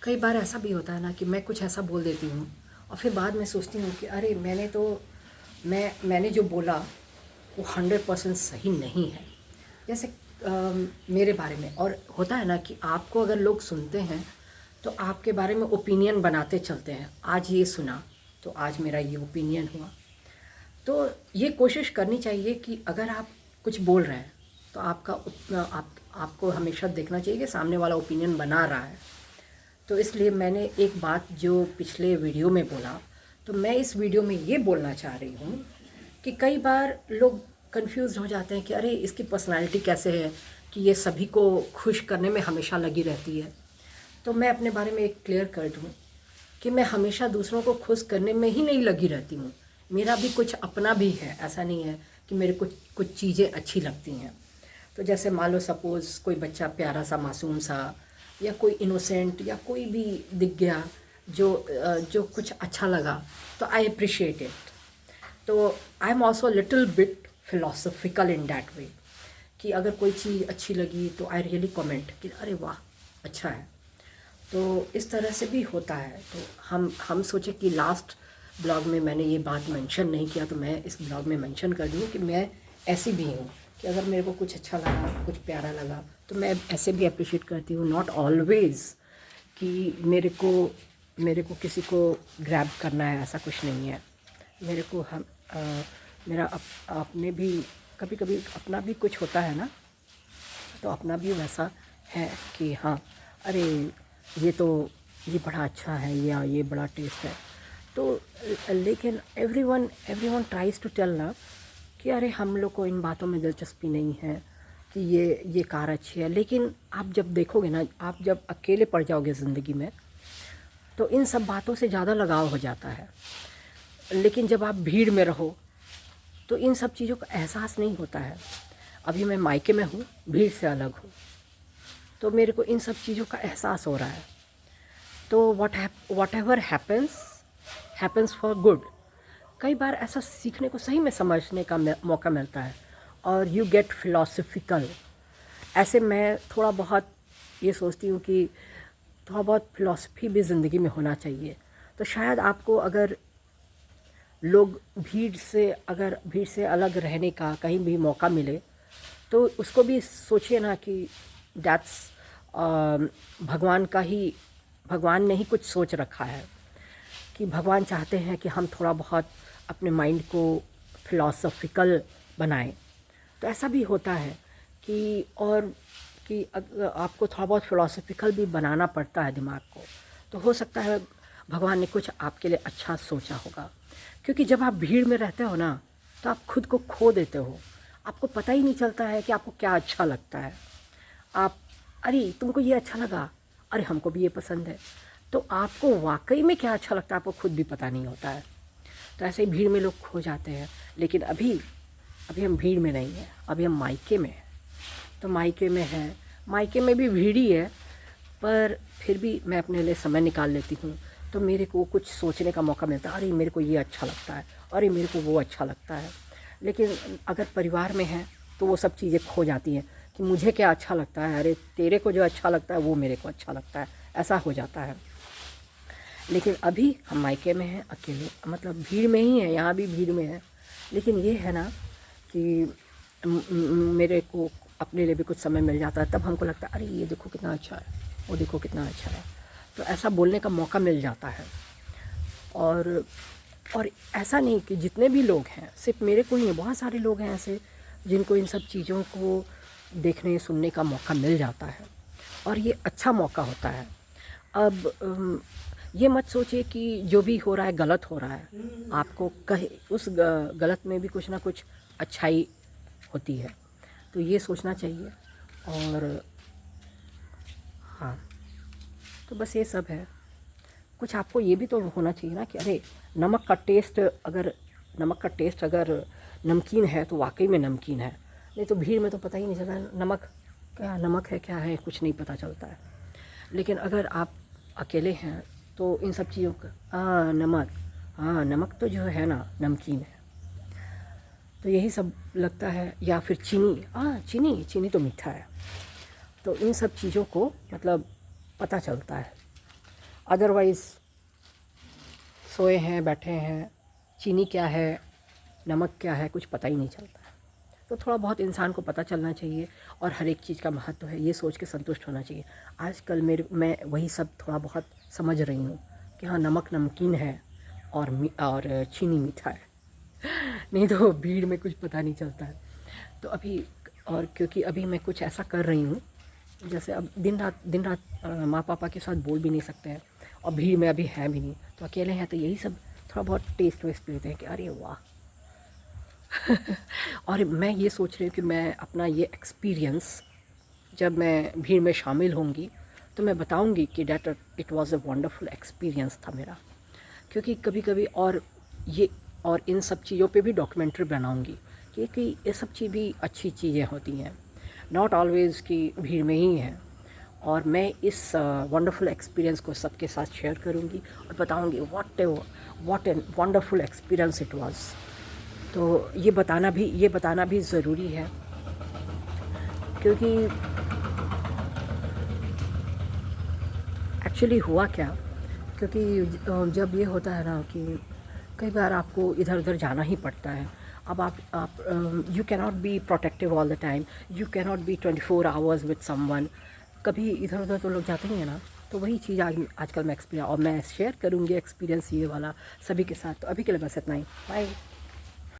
कई बार ऐसा भी होता है ना कि मैं कुछ ऐसा बोल देती हूँ और फिर बाद में सोचती हूँ कि अरे मैंने जो बोला वो 100% सही नहीं है। जैसे मेरे बारे में और होता है ना कि आपको अगर लोग सुनते हैं तो आपके बारे में ओपिनियन बनाते चलते हैं। आज ये सुना तो आज मेरा ये ओपिनियन हुआ। तो ये कोशिश करनी चाहिए कि अगर आप कुछ बोल रहे हैं तो आपको हमेशा देखना चाहिए कि सामने वाला ओपिनियन बना रहा है। तो इसलिए मैंने एक बात जो पिछले वीडियो में बोला, तो मैं इस वीडियो में ये बोलना चाह रही हूँ कि कई बार लोग कंफ्यूज हो जाते हैं कि अरे इसकी पर्सनालिटी कैसे है कि ये सभी को खुश करने में हमेशा लगी रहती है। तो मैं अपने बारे में एक क्लियर कर दूँ कि मैं हमेशा दूसरों को खुश करने में ही नहीं लगी रहती हूँ। मेरा भी कुछ अपना भी है, ऐसा नहीं है कि मेरे कुछ कुछ चीज़ें अच्छी लगती हैं। तो जैसे मान लो सपोज़ कोई बच्चा प्यारा सा मासूम सा या कोई इनोसेंट या कोई भी दिख गया जो कुछ अच्छा लगा तो आई अप्रिशिएट इट। तो I am also little bit philosophical in that way कि अगर कोई चीज़ अच्छी लगी तो आई रियली कमेंट कि अरे वाह अच्छा है। तो इस तरह से भी होता है। तो हम सोचे कि लास्ट ब्लॉग में मैंने ये बात मेंशन नहीं किया तो मैं इस ब्लॉग में मेंशन कर दूँ कि मैं ऐसी भी हूँ कि अगर मेरे को कुछ अच्छा लगा कुछ प्यारा लगा तो मैं ऐसे भी अप्रिशिएट करती हूँ। नॉट ऑलवेज़ कि मेरे को किसी को ग्रैब करना है, ऐसा कुछ नहीं है। मेरे को मेरा अपने भी कभी कभी अपना भी कुछ होता है ना, तो अपना भी वैसा है कि हाँ अरे ये बड़ा अच्छा है या ये बड़ा टेस्ट है। तो लेकिन एवरीवन ट्राइज़ टू टेल ना कि अरे हम लोग को इन बातों में दिलचस्पी नहीं है कि ये कार अच्छी है। लेकिन आप जब देखोगे ना, आप जब अकेले पड़ जाओगे ज़िंदगी में तो इन सब बातों से ज़्यादा लगाव हो जाता है। लेकिन जब आप भीड़ में रहो तो इन सब चीज़ों का एहसास नहीं होता है। अभी मैं मायके में हूँ, भीड़ से अलग हूँ, तो मेरे को इन सब चीज़ों का एहसास हो रहा है। तो what ever happens for good. कई बार ऐसा सीखने को सही में समझने का मौका मिलता है और यू गेट फिलोसफिकल। ऐसे मैं थोड़ा बहुत ये सोचती हूँ कि थोड़ा बहुत फिलॉसफी भी ज़िंदगी में होना चाहिए। तो शायद आपको अगर लोग भीड़ से अलग रहने का कहीं भी मौका मिले तो उसको भी सोचिए ना कि दैट्स भगवान ने ही कुछ सोच रखा है कि भगवान चाहते हैं कि हम थोड़ा बहुत अपने माइंड को फिलॉसफिकल बनाएं। तो ऐसा भी होता है कि आपको थोड़ा बहुत फिलॉसफिकल भी बनाना पड़ता है दिमाग को। तो हो सकता है भगवान ने कुछ आपके लिए अच्छा सोचा होगा। क्योंकि जब आप भीड़ में रहते हो ना तो आप खुद को खो देते हो। आपको पता ही नहीं चलता है कि आपको क्या अच्छा लगता है। आप अरे तुमको ये अच्छा लगा, अरे हमको भी ये पसंद है। तो आपको वाकई में क्या अच्छा लगता है आपको खुद भी पता नहीं होता है। तो ऐसे ही भीड़ में लोग खो जाते हैं। लेकिन अभी हम भीड़ में नहीं हैं, अभी हम मायके में हैं। तो मायके में है, मायके में भी भीड़ ही है, पर फिर भी मैं अपने लिए समय निकाल लेती हूँ तो मेरे को कुछ सोचने का मौका मिलता है। अरे मेरे को ये अच्छा लगता है, अरे मेरे को वो अच्छा लगता है। लेकिन अगर परिवार में है तो वो सब चीज़ें खो जाती हैं कि मुझे क्या अच्छा लगता है, अरे तेरे को जो अच्छा लगता है वो मेरे को अच्छा लगता है, ऐसा हो जाता है। लेकिन अभी हम मायके में हैं, अकेले मतलब भीड़ में ही है, यहाँ भी भीड़ में है। लेकिन ये है ना कि मेरे को अपने लिए भी कुछ समय मिल जाता है, तब हमको लगता है अरे ये देखो कितना अच्छा है, वो देखो कितना अच्छा है। तो ऐसा बोलने का मौका मिल जाता है। और ऐसा नहीं कि जितने भी लोग हैं सिर्फ मेरे को ही नहीं, बहुत सारे लोग हैं ऐसे जिनको इन सब चीज़ों को देखने सुनने का मौका मिल जाता है और ये अच्छा मौका होता है। अब ये मत सोचिए कि जो भी हो रहा है गलत हो रहा है। आपको उस गलत में भी कुछ ना कुछ अच्छाई होती है, तो ये सोचना चाहिए। और हाँ, तो बस ये सब है। कुछ आपको ये भी तो होना चाहिए ना कि अरे नमक का टेस्ट अगर नमकीन है तो वाकई में नमकीन है। नहीं तो भीड़ में तो पता ही नहीं चलता नमक है क्या है, कुछ नहीं पता चलता है। लेकिन अगर आप अकेले हैं तो इन सब चीज़ों का नमक तो जो है ना नमकीन है, तो यही सब लगता है। या फिर चीनी तो मीठा है। तो इन सब चीज़ों को मतलब पता चलता है। अदरवाइज़ सोए हैं, बैठे हैं, चीनी क्या है, नमक क्या है, कुछ पता ही नहीं चलता है। तो थोड़ा बहुत इंसान को पता चलना चाहिए और हर एक चीज़ का महत्व है, ये सोच के संतुष्ट होना चाहिए। आजकल मैं वही सब थोड़ा बहुत समझ रही हूँ कि हाँ, नमक नमकीन है और चीनी मीठा है। नहीं तो भीड़ में कुछ पता नहीं चलता है। तो अभी और क्योंकि अभी मैं कुछ ऐसा कर रही हूँ, जैसे अब दिन रात माँ पापा के साथ बोल भी नहीं सकते हैं और भीड़ में अभी है भी नहीं, तो अकेले हैं, तो यही सब थोड़ा बहुत टेस्ट वेस्ट लेते हैं कि अरे वाह। और मैं ये सोच रही हूँ कि मैं अपना ये एक्सपीरियंस जब मैं भीड़ में शामिल होंगी तो मैं बताऊंगी कि that it was a wonderful experience था मेरा। क्योंकि कभी कभी और इन सब चीज़ों पे भी डॉक्यूमेंट्री बनाऊंगी, क्योंकि ये सब चीज़ भी अच्छी चीज़ें होती हैं, नॉट ऑलवेज़ कि भीड़ में ही है। और मैं इस वंडरफुल एक्सपीरियंस को सबके साथ शेयर करूंगी और बताऊंगी what an wonderful experience it was. तो ये बताना भी ज़रूरी है, क्योंकि एक्चुअली हुआ क्या, क्योंकि जब ये होता है ना कि कई बार आपको इधर उधर जाना ही पड़ता है। अब आप you can not be protective all the time, you can not be 24 hours with someone. कभी इधर उधर तो लोग जाते ही हैं ना। तो वही चीज़ आजकल मैं एक्सपीरियंस और मैं शेयर करूँगी एक्सपीरियंस ये वाला सभी के साथ। तो अभी के लिए बस इतना ही, बाय।